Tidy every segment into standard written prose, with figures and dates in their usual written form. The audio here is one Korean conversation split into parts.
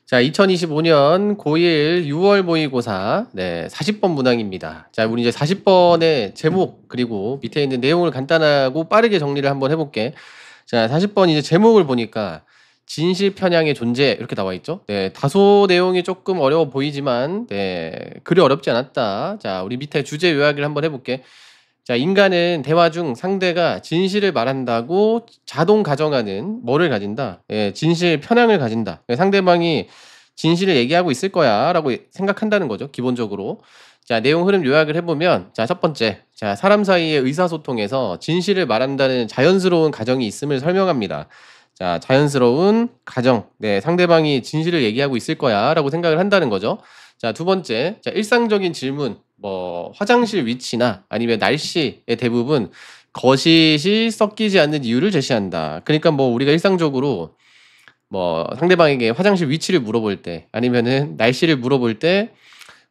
자, 2025년 고1 6월 모의고사 40번 문항입니다. 자, 우리 이제 40번의 제목 그리고 밑에 있는 내용을 간단하고 빠르게 정리를 한번 해볼게. 자, 40번 이제 제목을 보니까 진실 편향의 존재 이렇게 나와 있죠. 네, 다소 내용이 조금 어려워 보이지만 그리 어렵지 않았다. 자, 우리 밑에 주제 요약을 한번 해볼게. 자, 인간은 대화 중 상대가 진실을 말한다고 자동 가정하는 뭐를 가진다? 진실 편향을 가진다. 상대방이 진실을 얘기하고 있을 거야 라고 생각한다는 거죠, 기본적으로. 자, 내용 흐름 요약을 해보면, 자, 첫 번째. 자, 사람 사이의 의사소통에서 진실을 말한다는 자연스러운 가정이 있음을 설명합니다. 자, 자연스러운 가정. 상대방이 진실을 얘기하고 있을 거야 라고 생각을 한다는 거죠. 자, 두 번째. 자, 일상적인 질문. 뭐 화장실 위치나 아니면 날씨에 대부분 거짓이 섞이지 않는 이유를 제시한다. 그러니까 뭐 우리가 일상적으로 뭐 상대방에게 화장실 위치를 물어볼 때 아니면은 날씨를 물어볼 때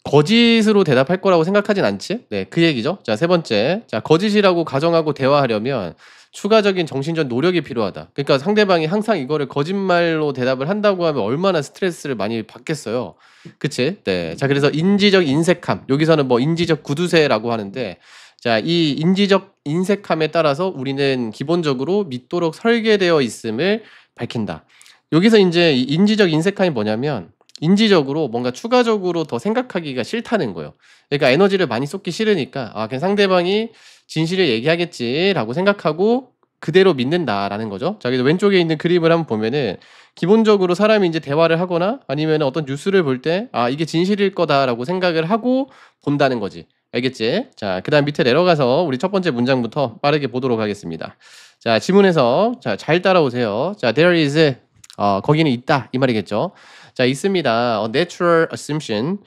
거짓으로 대답할 거라고 생각하진 않지? 네, 그 얘기죠. 자, 세 번째. 자, 거짓이라고 가정하고 대화하려면 추가적인 정신적 노력이 필요하다. 그러니까 상대방이 항상 이거를 거짓말로 대답을 한다고 하면 얼마나 스트레스를 많이 받겠어요. 그치? 네. 자, 그래서 인지적 인색함. 여기서는 뭐 인지적 구두쇠라고 하는데, 자, 이 인지적 인색함에 따라서 우리는 기본적으로 믿도록 설계되어 있음을 밝힌다. 여기서 이제 이 인지적 인색함이 뭐냐면, 인지적으로 뭔가 추가적으로 더 생각하기가 싫다는 거예요. 그러니까 에너지를 많이 쏟기 싫으니까, 아, 그냥 상대방이 진실을 얘기하겠지라고 생각하고 그대로 믿는다라는 거죠. 자, 그래서 왼쪽에 있는 그림을 한번 보면은 기본적으로 사람이 이제 대화를 하거나 아니면 어떤 뉴스를 볼 때, 아, 이게 진실일 거다라고 생각을 하고 본다는 거지. 알겠지? 자, 그 다음 밑에 내려가서 우리 첫 번째 문장부터 빠르게 보도록 하겠습니다. 자, 지문에서, 자, 잘 따라오세요. 자, there is, 거기는 있다. 이 말이겠죠. 자, 있습니다. natural assumption.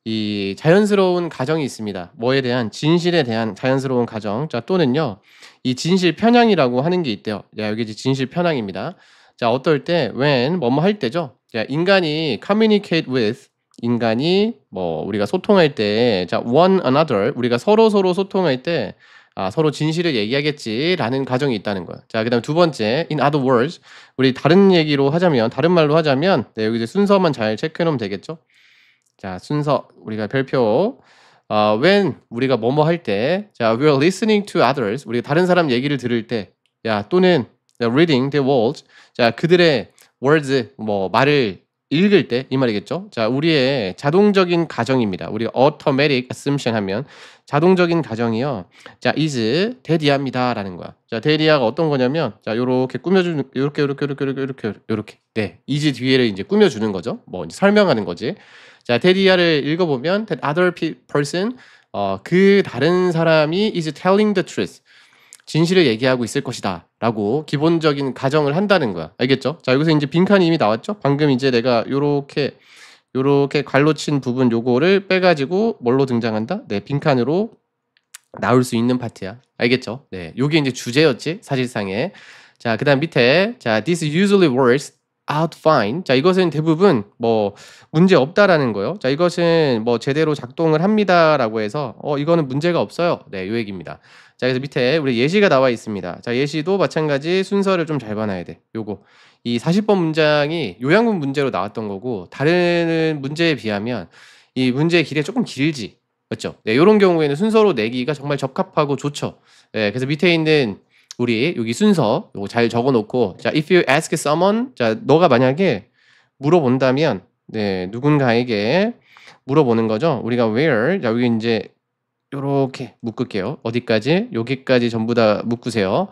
이 자연스러운 가정이 있습니다. 뭐에 대한 진실에 대한 자연스러운 가정. 자, 또는요. 이 진실 편향이라고 하는 게 있대요. 자, 여기 이제 진실 편향입니다. 자, 어떨 때 when 뭐뭐 할 때죠. 자, 인간이 communicate with 인간이 뭐 우리가 소통할 때 자, one another 우리가 서로 소통할 때 아, 서로 진실을 얘기하겠지라는 가정이 있다는 거야. 자, 그다음 두 번째, in other words, 우리 다른 얘기로 하자면, 다른 말로 하자면, 여기 이제 순서만 잘 체크해 놓으면 되겠죠? 자, 순서 우리가 별표. when 우리가 뭐뭐 할 때, 자, we're listening to others, 우리가 다른 사람 얘기를 들을 때, 야, 또는 reading the words, 자, 그들의 words 뭐 말을 읽을 때 이 말이겠죠. 자, 우리의 자동적인 가정입니다. 우리가 automatic assumption 하면 자동적인 가정이요. 자, is 대디아입니다라는 거야. 자, 대디아가 어떤 거냐면, 자, 요렇게 꾸며주는 요렇게 네, is 뒤에를 이제 꾸며주는 거죠. 뭐 이제 설명하는 거지. 자, 대디아를 읽어보면 that other person 그 다른 사람이 is telling the truth. 진실을 얘기하고 있을 것이다 라고 기본적인 가정을 한다는 거야. 알겠죠? 자, 여기서 이제 빈칸이 이미 나왔죠? 방금 이제 내가 요렇게 갈로 친 부분 요거를 빼가지고 뭘로 등장한다? 네, 빈칸으로 나올 수 있는 파트야. 알겠죠? 네, 요게 이제 주제였지, 사실상에. 자, 그 다음 밑에, 자, this usually works out fine. 자, 이것은 대부분 뭐 문제 없다라는 거요. 자, 이것은 뭐 제대로 작동을 합니다라고 해서 이거는 문제가 없어요. 네, 요 얘기입니다. 자, 그래서 밑에 우리 예시가 나와 있습니다. 자, 예시도 마찬가지 순서를 좀 잘 봐놔야 돼. 요거. 이 40번 문장이 요양문 문제로 나왔던 거고 다른 문제에 비하면 이 문제의 길이 조금 길지. 그렇죠? 네, 요런 경우에는 순서로 내기가 정말 적합하고 좋죠. 네, 그래서 밑에 있는 우리 여기 순서 요거 잘 적어 놓고 자, if you ask someone 자, 너가 만약에 물어본다면 네, 누군가에게 물어보는 거죠. 우리가 where 자, 여기 이제 요렇게 묶을게요. 어디까지? 여기까지 전부 다 묶으세요.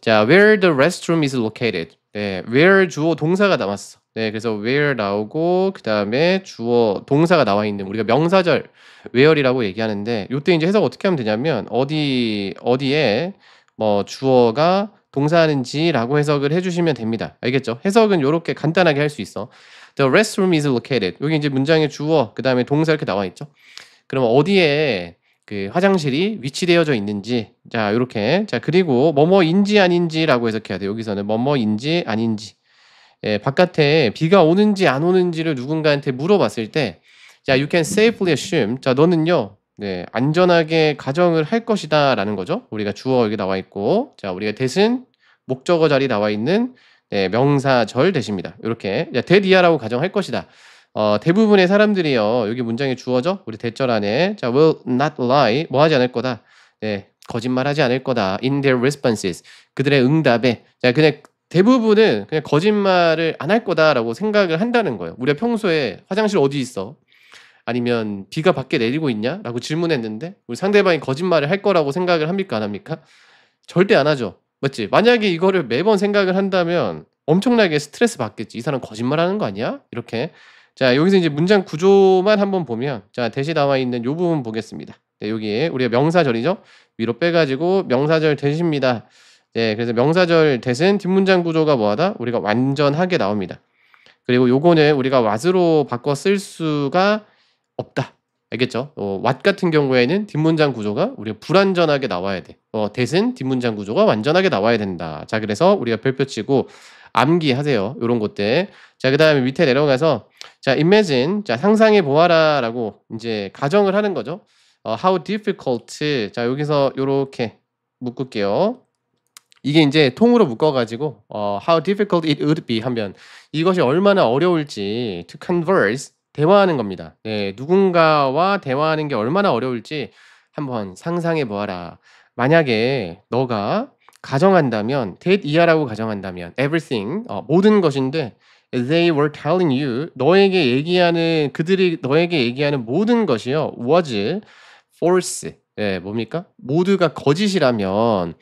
자, where the restroom is located. 네, where 주어 동사가 남았어. 네, 그래서 where 나오고 그다음에 주어 동사가 나와 있는 우리가 명사절 where이라고 얘기하는데 요때 이제 해석 어떻게 하면 되냐면 어디에 뭐 주어가 동사하는지라고 해석을 해주시면 됩니다. 알겠죠? 해석은 요렇게 간단하게 할 수 있어. The restroom is located. 여기 이제 문장의 주어 그다음에 동사 이렇게 나와 있죠. 그럼 어디에 그 화장실이 위치되어져 있는지 자 요렇게 자 그리고 뭐뭐인지 아닌지라고 해석해야 돼. 여기서는 뭐뭐인지 아닌지 바깥에 비가 오는지 안 오는지를 누군가한테 물어봤을 때 자 you can safely assume 자 너는요 네 안전하게 가정을 할 것이다 라는 거죠. 우리가 주어 여기 나와 있고 자 우리가 대신 목적어 자리 나와 있는 네, 명사절 대시입니다. 이렇게 that 이하라고 가정할 것이다. 대부분의 사람들이요. 여기 문장의 주어죠. 우리 대절 안에 자 will not lie 뭐 하지 않을 거다. 네, 거짓말하지 않을 거다. in their responses 그들의 응답에 자 그냥 대부분은 그냥 거짓말을 안 할 거다라고 생각을 한다는 거예요. 우리가 평소에 화장실 어디 있어? 아니면 비가 밖에 내리고 있냐? 라고 질문했는데 우리 상대방이 거짓말을 할 거라고 생각을 합니까? 안 합니까? 절대 안 하죠. 맞지? 만약에 이거를 매번 생각을 한다면 엄청나게 스트레스 받겠지. 이 사람 거짓말하는 거 아니야? 이렇게. 자, 여기서 이제 문장 구조만 한번 보면 자, 대시 나와 있는 요 부분 보겠습니다. 네, 여기에 우리가 명사절이죠. 위로 빼가지고 명사절 대시입니다. 네, 그래서 명사절 대신 뒷문장 구조가 뭐하다? 우리가 완전하게 나옵니다. 그리고 요거는 우리가 what으로 바꿔 쓸 수가 없다. 알겠죠? what 같은 경우에는 뒷문장 구조가 우리가 불완전하게 나와야 돼. that은 뒷문장 구조가 완전하게 나와야 된다. 자, 그래서 우리가 별표 치고 암기하세요. 요런 것들. 자, 그 다음에 밑에 내려가서 자, imagine. 자, 상상해 보아라 라고 이제 가정을 하는 거죠. how difficult. 자, 여기서 요렇게 묶을게요. 이게 이제 통으로 묶어가지고 how difficult it would be 하면 이것이 얼마나 어려울지 to converse 대화하는 겁니다. 네, 누군가와 대화하는 게 얼마나 어려울지 한번 상상해 보아라. 만약에 너가 가정한다면 that 이하라고 가정한다면 everything 모든 것인데 they were telling you 그들이 너에게 얘기하는 모든 것이요 was false. 네, 뭡니까? 모두가 거짓이라면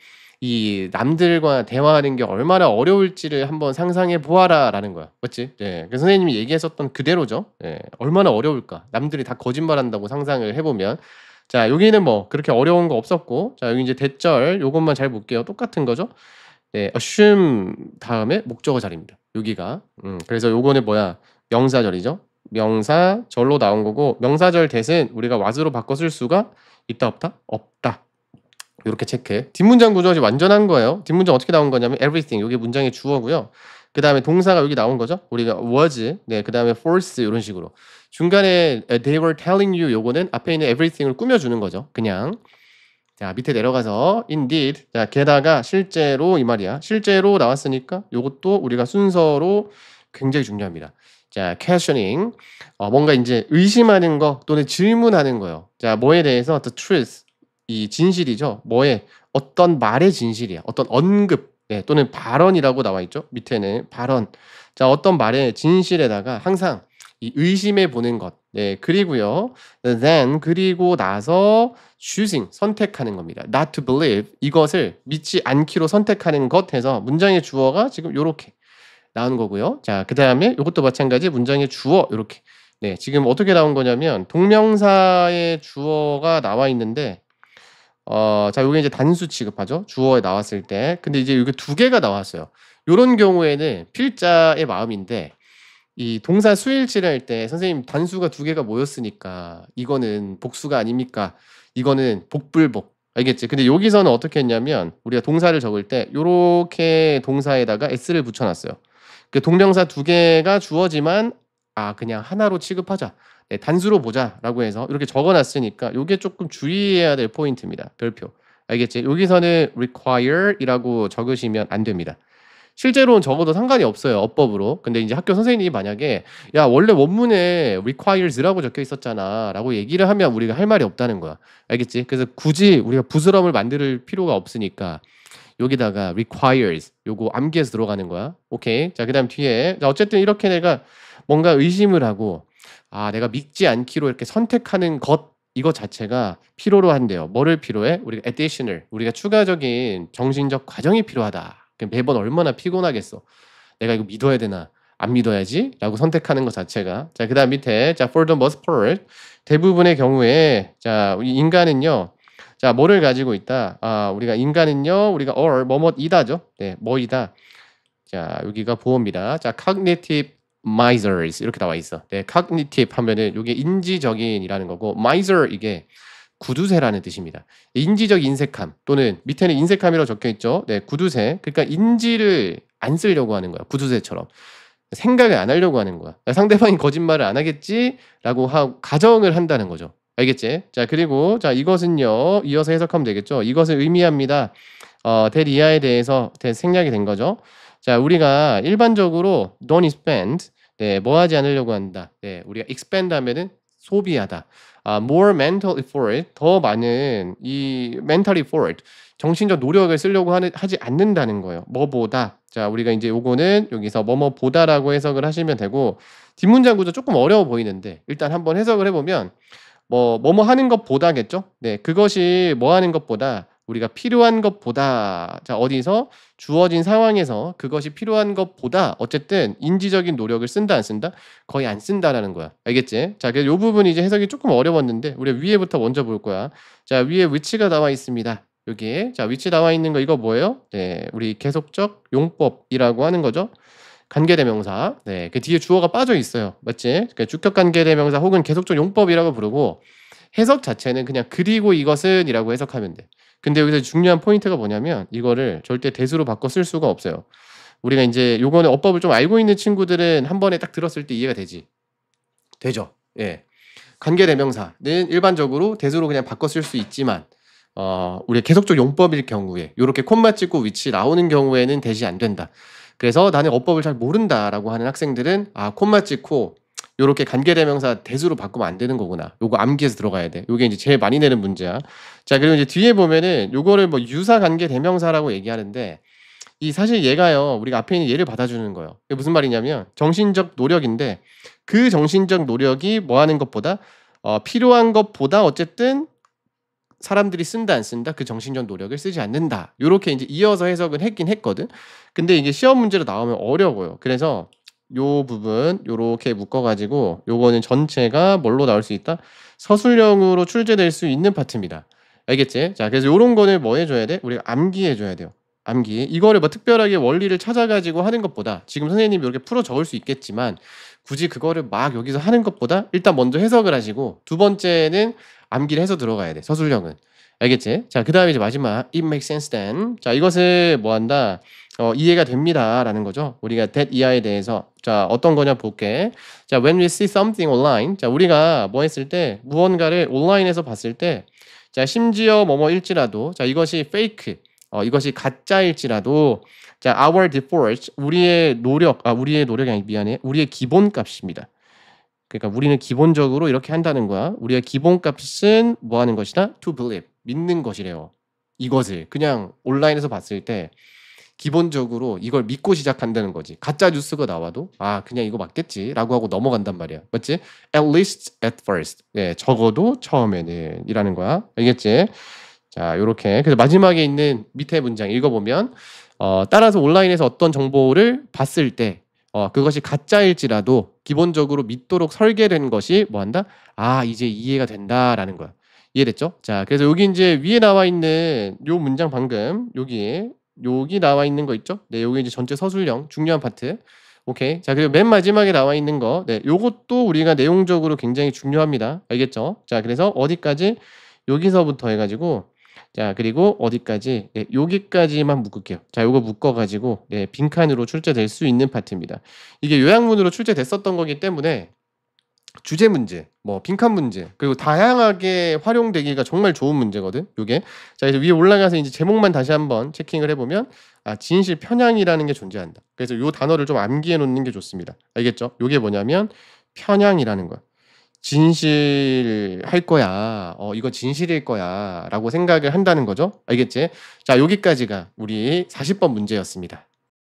이 남들과 대화하는 게 얼마나 어려울지를 한번 상상해 보아라라는 거야. 맞지? 네. 그 선생님이 얘기했었던 그대로죠. 네. 얼마나 어려울까? 남들이 다 거짓말한다고 상상을 해보면. 자, 여기는 뭐 그렇게 어려운 거 없었고, 자, 여기 이제 대절 요것만 잘 볼게요. 똑같은 거죠. 네, assume 다음에 목적어 자리입니다. 여기가. 그래서 요거는 뭐야? 명사절이죠. 명사절로 나온 거고 명사절 대신 우리가 what으로 바꿔 쓸 수가 있다 없다? 없다. 이렇게 체크. 뒷문장 구조가 완전한 거예요. 뒷문장 어떻게 나온 거냐면 everything. 여기 문장의 주어고요. 그 다음에 동사가 여기 나온 거죠. 우리가 was. 네, 그 다음에 false 이런 식으로. 중간에 they were telling you 요거는 앞에 있는 everything을 꾸며주는 거죠. 그냥. 자, 밑에 내려가서 indeed. 자, 게다가 실제로 이 말이야. 실제로 나왔으니까 요것도 우리가 순서로 굉장히 중요합니다. 자, questioning. 뭔가 이제 의심하는 거 또는 질문하는 거요. 자, 뭐에 대해서 the truth. 이 진실이죠. 뭐에 어떤 말의 진실이야. 어떤 언급 네, 또는 발언이라고 나와 있죠. 밑에는 발언. 자, 어떤 말의 진실에다가 항상 이 의심해 보는 것. 네, 그리고요. then 그리고 나서 choosing 선택하는 겁니다. not to believe 이것을 믿지 않기로 선택하는 것 해서 문장의 주어가 지금 요렇게 나오는 거고요. 자, 그다음에 이것도 마찬가지 문장의 주어 요렇게. 네, 지금 어떻게 나온 거냐면 동명사의 주어가 나와 있는데 자, 요게 이제 단수 취급하죠. 주어에 나왔을 때. 근데 이제 이게 두 개가 나왔어요. 요런 경우에는 필자의 마음인데 이 동사 수일치를 할 때 선생님 단수가 두 개가 모였으니까 이거는 복수가 아닙니까? 이거는 복불복. 알겠지? 근데 여기서는 어떻게 했냐면 우리가 동사를 적을 때 요렇게 동사에다가 s를 붙여 놨어요. 그 동명사 두 개가 주어지만 그냥 하나로 취급하자. 네, 단수로 보자라고 해서 이렇게 적어놨으니까 이게 조금 주의해야 될 포인트입니다. 별표. 알겠지? 여기서는 require이라고 적으시면 안 됩니다. 실제로는 적어도 상관이 없어요. 어법으로. 근데 이제 학교 선생님이 만약에 야 원래 원문에 requires라고 적혀 있었잖아 라고 얘기를 하면 우리가 할 말이 없다는 거야. 알겠지? 그래서 굳이 우리가 부스럼을 만들 필요가 없으니까 여기다가 requires 요거 암기해서 들어가는 거야. 오케이. 자, 그 다음 뒤에 자, 어쨌든 이렇게 내가 뭔가 의심을 하고 내가 믿지 않기로 이렇게 선택하는 것 이거 자체가 필요로 한대요. 뭐를 필요해? 우리가 additional 우리가 추가적인 정신적 과정이 필요하다. 매번 얼마나 피곤하겠어. 내가 이거 믿어야 되나 안 믿어야지 라고 선택하는 것 자체가. 자, 그 다음 밑에 자 for the most part 대부분의 경우에 자 우리 인간은요 자 뭐를 가지고 있다. 우리가 인간은요 우리가 or 뭐뭐이다죠. 네, 뭐이다. 자, 여기가 보호입니다. 자, cognitive misers 이렇게 나와 있어. 네, cognitive 하면은 이게 인지적인이라는 거고 miser 이게 구두쇠라는 뜻입니다. 인지적 인색함 또는 밑에는 인색함이라고 적혀 있죠. 네, 구두쇠. 그러니까 인지를 안 쓰려고 하는 거야. 구두쇠처럼. 생각을 안 하려고 하는 거야. 상대방이 거짓말을 안 하겠지라고 가정을 한다는 거죠. 알겠지? 자, 그리고 자, 이것은요. 이어서 해석하면 되겠죠. 이것을 의미합니다. that 이하에 대해서 생략이 된 거죠. 자, 우리가 일반적으로 don't spend, 네, 뭐 하지 않으려고 한다. 네, 우리가 expend 하면은 소비하다. more mental effort, 더 많은 이 mental effort, 정신적 노력을 쓰려고 하지 않는다는 거예요. 뭐보다. 자, 우리가 이제 요거는 여기서 뭐뭐보다라고 해석을 하시면 되고, 뒷문장 구조 조금 어려워 보이는데 일단 한번 해석을 해보면 뭐뭐 하는 것보다겠죠. 네, 그것이 뭐 하는 것보다 우리가 필요한 것보다, 자, 어디서 주어진 상황에서 그것이 필요한 것보다 어쨌든 인지적인 노력을 쓴다 안 쓴다? 거의 안 쓴다라는 거야. 알겠지? 자, 그래서 요 부분이 이제 해석이 조금 어려웠는데 우리 위에부터 먼저 볼 거야. 자, 위에 위치가 나와 있습니다. 여기에. 자, 위치 나와 있는 거 이거 뭐예요? 네, 우리 계속적 용법이라고 하는 거죠. 관계대명사. 네, 그 뒤에 주어가 빠져 있어요. 맞지? 그러니까 주격 관계대명사 혹은 계속적 용법이라고 부르고, 해석 자체는 그냥 그리고 이것은이라고 해석하면 돼. 근데 여기서 중요한 포인트가 뭐냐면 이거를 절대 대수로 바꿔 쓸 수가 없어요. 우리가 이제 요거는 어법을 좀 알고 있는 친구들은 한 번에 딱 들었을 때 이해가 되죠. 예. 관계대명사는 일반적으로 대수로 그냥 바꿔 쓸 수 있지만 우리가 계속적 용법일 경우에 요렇게 콤마 찍고 위치 나오는 경우에는 대시 안 된다. 그래서 나는 어법을 잘 모른다라고 하는 학생들은 콤마 찍고 요렇게 관계대명사 대수로 바꾸면 안 되는 거구나. 요거 암기해서 들어가야 돼. 요게 이제 제일 많이 내는 문제야. 자, 그리고 이제 뒤에 보면은 요거를 뭐 유사 관계대명사라고 얘기하는데 이 사실 얘가요. 우리가 앞에 있는 얘를 받아주는 거예요. 이게 무슨 말이냐면 정신적 노력인데 그 정신적 노력이 뭐 하는 것보다 필요한 것보다 어쨌든 사람들이 쓴다 안 쓴다 그 정신적 노력을 쓰지 않는다. 요렇게 이제 이어서 해석은 했긴 했거든. 근데 이게 시험 문제로 나오면 어려워요. 그래서 요 부분 요렇게 묶어가지고 요거는 전체가 뭘로 나올 수 있다? 서술형으로 출제될 수 있는 파트입니다. 알겠지? 자, 그래서 요런 거는 뭐 해줘야 돼? 우리가 암기해줘야 돼요. 암기. 이거를 뭐 특별하게 원리를 찾아가지고 하는 것보다 지금 선생님이 이렇게 풀어 적을 수 있겠지만 굳이 그거를 막 여기서 하는 것보다 일단 먼저 해석을 하시고 두 번째는 암기를 해서 들어가야 돼. 서술형은. 알겠지? 자, 그 다음에 이제 마지막 it makes sense then. 자, 이것을 뭐 한다? 이해가 됩니다 라는 거죠. 우리가 that 이하에 대해서 자, 어떤 거냐 볼게. 자, when we see something online. 자, 우리가 뭐 했을 때 무언가를 온라인에서 봤을 때 자, 심지어 뭐뭐일지라도 자, 이것이 fake, 이것이 가짜일지라도 자, our default, 우리의 노력이 아니 미안해. 우리의 기본값입니다. 그러니까 우리는 기본적으로 이렇게 한다는 거야. 우리의 기본값은 뭐 하는 것이다? To believe, 믿는 것이래요. 이것을 그냥 온라인에서 봤을 때 기본적으로 이걸 믿고 시작한다는 거지. 가짜 뉴스가 나와도 그냥 이거 맞겠지라고 하고 넘어간단 말이야. 맞지? At least at first. 네, 적어도 처음에는 이라는 거야. 알겠지? 자, 요렇게. 그래서 마지막에 있는 밑에 문장 읽어보면 따라서 온라인에서 어떤 정보를 봤을 때 그것이 가짜일지라도 기본적으로 믿도록 설계된 것이 뭐한다? 이제 이해가 된다라는 거야. 이해됐죠? 자, 그래서 여기 이제 위에 나와 있는 요 문장 방금 여기 나와 있는 거 있죠? 네, 여기 이제 전체 서술형 중요한 파트. 오케이. 자, 그리고 맨 마지막에 나와 있는 거. 네, 요것도 우리가 내용적으로 굉장히 중요합니다. 알겠죠? 자, 그래서 어디까지? 여기서부터 해가지고 자, 그리고 어디까지? 네, 여기까지만 묶을게요. 자, 요거 묶어가지고 네, 빈칸으로 출제될 수 있는 파트입니다. 이게 요약문으로 출제됐었던 거기 때문에 주제 문제, 뭐 빈칸 문제, 그리고 다양하게 활용되기가 정말 좋은 문제거든. 요게. 자, 그래서 위에 올라가서 이제 제목만 다시 한번 체킹을 해보면 진실 편향이라는 게 존재한다. 그래서 요 단어를 좀 암기해 놓는 게 좋습니다. 알겠죠? 요게 뭐냐면 편향이라는 거야. 진실할 거야. 이거 진실일 거야. 라고 생각을 한다는 거죠. 알겠지? 자, 여기까지가 우리 40번 문제였습니다.